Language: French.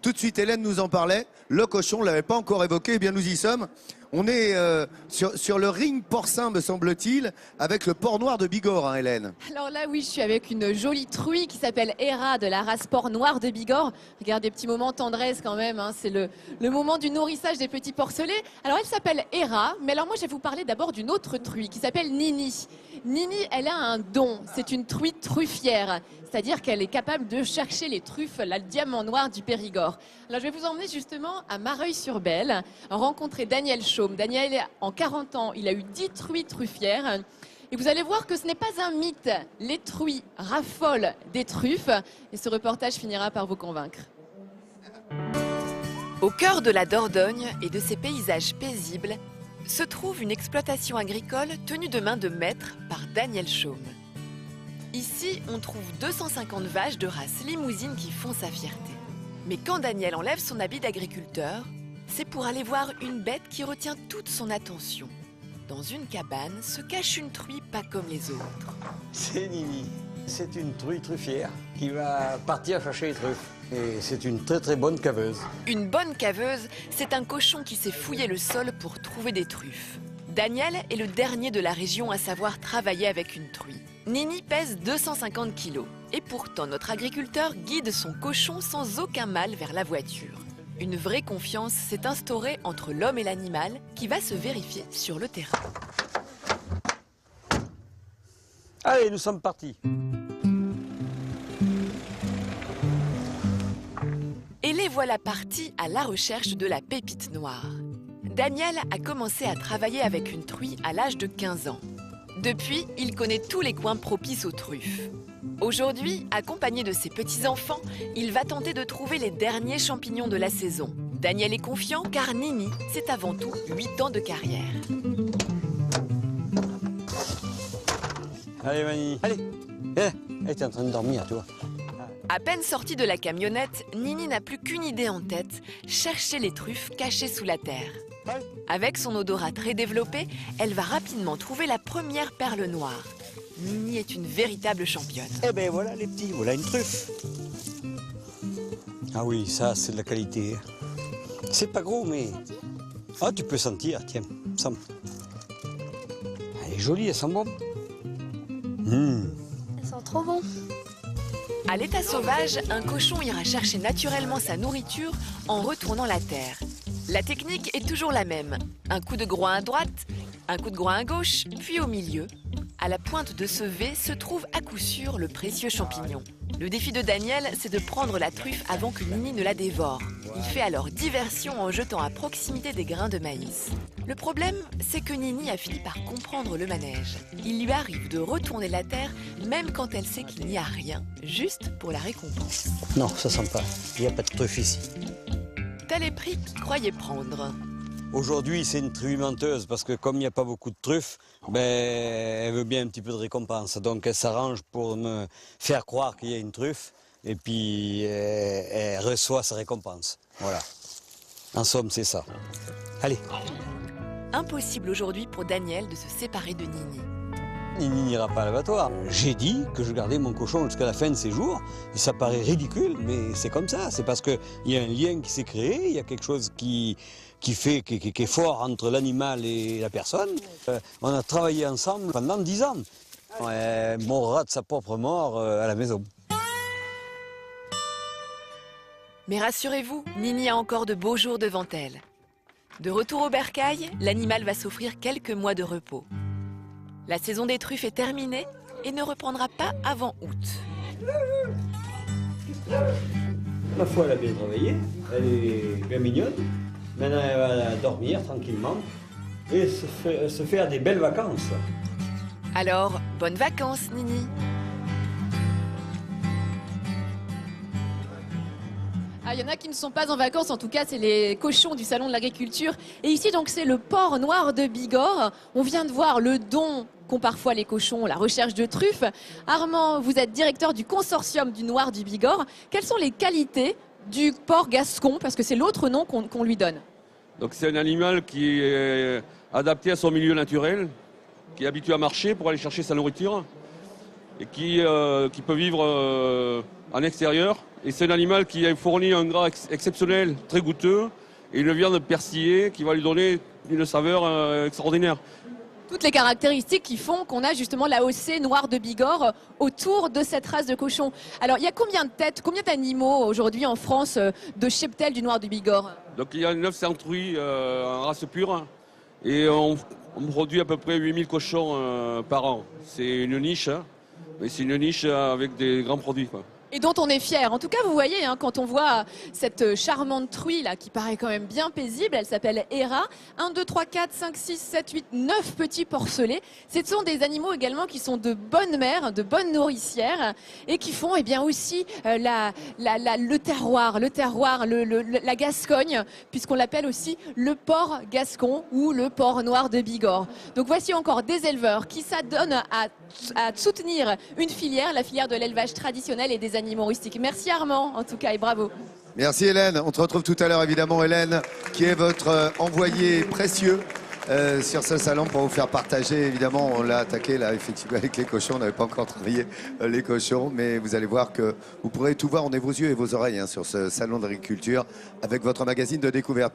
Tout de suite, Hélène nous en parlait. Le cochon, on ne l'avait pas encore évoqué. Eh bien, nous y sommes. On est sur le ring porcin, me semble-t-il, avec le porc noir de Bigorre, hein, Hélène. Alors là, oui, je suis avec une jolie truie qui s'appelle Héra de la race porc noir de Bigorre. Regardez, petit moment tendresse quand même, hein. C'est le moment du nourrissage des petits porcelets. Alors elle s'appelle Héra, mais alors moi je vais vous parler d'abord d'une autre truie qui s'appelle Nini. Nini, elle a un don, c'est une truie truffière. C'est-à-dire qu'elle est capable de chercher les truffes, le diamant noir du Périgord. Alors je vais vous emmener justement à Mareuil-sur-Belle, rencontrer Daniel Chaume. Daniel, en 40 ans, il a eu 10 truies truffières. Et vous allez voir que ce n'est pas un mythe. Les truies raffolent des truffes. Et ce reportage finira par vous convaincre. Au cœur de la Dordogne et de ses paysages paisibles, se trouve une exploitation agricole tenue de main de maître par Daniel Chaume. Ici, on trouve 250 vaches de race limousine qui font sa fierté. Mais quand Daniel enlève son habit d'agriculteur, c'est pour aller voir une bête qui retient toute son attention. Dans une cabane se cache une truie pas comme les autres. C'est Nini. C'est une truie truffière qui va partir chercher les truffes. Et c'est une très très bonne caveuse. Une bonne caveuse, c'est un cochon qui sait fouiller le sol pour trouver des truffes. Daniel est le dernier de la région à savoir travailler avec une truie. Nini pèse 250 kilos. Et pourtant, notre agriculteur guide son cochon sans aucun mal vers la voiture. Une vraie confiance s'est instaurée entre l'homme et l'animal qui va se vérifier sur le terrain. Allez, nous sommes partis. Et les voilà partis à la recherche de la pépite noire. Daniel a commencé à travailler avec une truie à l'âge de 15 ans. Depuis, il connaît tous les coins propices aux truffes. Aujourd'hui, accompagné de ses petits-enfants, il va tenter de trouver les derniers champignons de la saison. Daniel est confiant car Nini, c'est avant tout 8 ans de carrière. Allez, Mani. Allez. Elle est en train de dormir, tu vois. À peine sortie de la camionnette, Nini n'a plus qu'une idée en tête, chercher les truffes cachées sous la terre. Avec son odorat très développé, elle va rapidement trouver la première perle noire. Nini est une véritable championne. Eh ben voilà les petits, voilà une truffe. Ah oui, ça c'est de la qualité. C'est pas gros mais... Ah, tu peux sentir, tiens, sens. Elle est jolie, elle sent bon. Elle sent trop bon. À l'état sauvage, un cochon ira chercher naturellement sa nourriture en retournant la terre. La technique est toujours la même. Un coup de groin à droite, un coup de groin à gauche, puis au milieu. À la pointe de ce V se trouve à coup sûr le précieux champignon. Le défi de Daniel, c'est de prendre la truffe avant que Nini ne la dévore. Il fait alors diversion en jetant à proximité des grains de maïs. Le problème, c'est que Nini a fini par comprendre le manège. Il lui arrive de retourner la terre, même quand elle sait qu'il n'y a rien, juste pour la récompense. Non, ça sent pas. Il n'y a pas de truffe ici. Tel est prix qu'il croyait prendre. Aujourd'hui, c'est une truie menteuse parce que comme il n'y a pas beaucoup de truffes, ben, elle veut bien un petit peu de récompense. Donc elle s'arrange pour me faire croire qu'il y a une truffe et puis elle reçoit sa récompense. Voilà. En somme, c'est ça. Allez. Impossible aujourd'hui pour Daniel de se séparer de Nini. Nini n'ira pas à l'abattoir. J'ai dit que je gardais mon cochon jusqu'à la fin de ses jours. Et ça paraît ridicule, mais c'est comme ça. C'est parce qu'il y a un lien qui s'est créé, il y a quelque chose qui est fort entre l'animal et la personne. On a travaillé ensemble pendant 10 ans. Elle mourra de sa propre mort à la maison. Mais rassurez-vous, Nini a encore de beaux jours devant elle. De retour au bercail, l'animal va s'offrir quelques mois de repos. La saison des truffes est terminée et ne reprendra pas avant août. Ma foi, elle a bien travaillé, elle est bien mignonne. Maintenant, elle va dormir tranquillement et se faire des belles vacances. Alors, bonnes vacances, Nini. Ah, il y en a qui ne sont pas en vacances, en tout cas, c'est les cochons du Salon de l'Agriculture. Et ici, donc, c'est le porc noir de Bigorre. On vient de voir le don qu'ont parfois les cochons, la recherche de truffes. Armand, vous êtes directeur du consortium du noir du Bigorre. Quelles sont les qualités du porc gascon, parce que c'est l'autre nom qu'on lui donne? Donc c'est un animal qui est adapté à son milieu naturel, qui est habitué à marcher pour aller chercher sa nourriture. et qui peut vivre en extérieur. Et c'est un animal qui fournit un gras exceptionnel, très goûteux, et une viande persillée qui va lui donner une saveur extraordinaire. Toutes les caractéristiques qui font qu'on a justement l'AOC noir de Bigorre autour de cette race de cochon. Alors, il y a combien de têtes, combien d'animaux aujourd'hui en France de cheptel du noir de Bigorre? Donc il y a 900 truies en race pure, et on produit à peu près 8000 cochons par an. C'est une niche, hein, mais c'est une niche avec des grands produits, quoi. Et dont on est fier. En tout cas, vous voyez, hein, quand on voit cette charmante truie là, qui paraît quand même bien paisible, elle s'appelle Héra. 1, 2, 3, 4, 5, 6, 7, 8, 9 petits porcelets. Ce sont des animaux également qui sont de bonnes mères, de bonnes nourricières et qui font eh bien, aussi le terroir, la Gascogne, puisqu'on l'appelle aussi le porc gascon ou le porc noir de Bigorre. Donc voici encore des éleveurs qui s'adonnent à soutenir une filière, la filière de l'élevage traditionnel et des animaux rustiques. Merci Armand, en tout cas, et bravo. Merci Hélène. On te retrouve tout à l'heure, évidemment, Hélène, qui est votre envoyé précieux sur ce salon pour vous faire partager. Évidemment, on l'a attaqué là, effectivement, avec les cochons. On n'avait pas encore travaillé les cochons, mais vous allez voir que vous pourrez tout voir. On est vos yeux et vos oreilles hein, sur ce salon d'agriculture avec votre magazine de découverte.